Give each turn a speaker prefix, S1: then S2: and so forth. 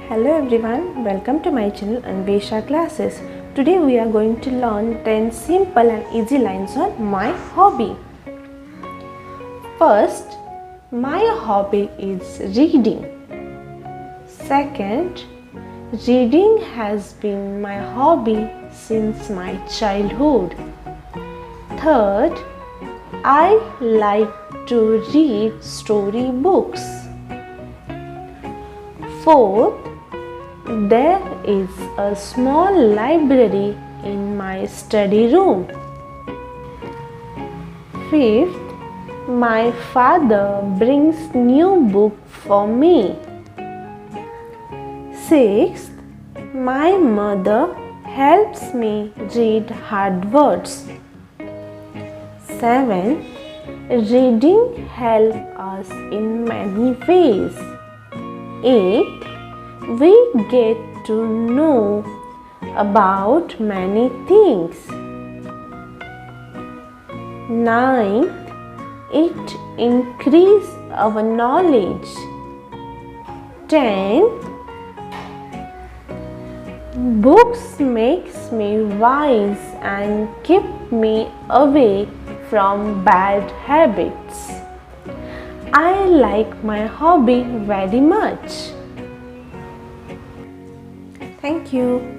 S1: Hello everyone, welcome to my channel Anvesha Classes. Today we are going to learn 10 simple and easy lines on my hobby. First, my hobby is reading. Second, reading has been my hobby since my childhood. Third, I like to read story books. Fourth, there is a small library in my study room. Fifth, my father brings new book for me. Sixth, my mother helps me read hard words. Seventh, reading helps us in many ways. Eighth, we get to know about many things. Ninth, it increases our knowledge. 10th, books makes me wise and keep me away from bad habits. I like my hobby very much. Thank you.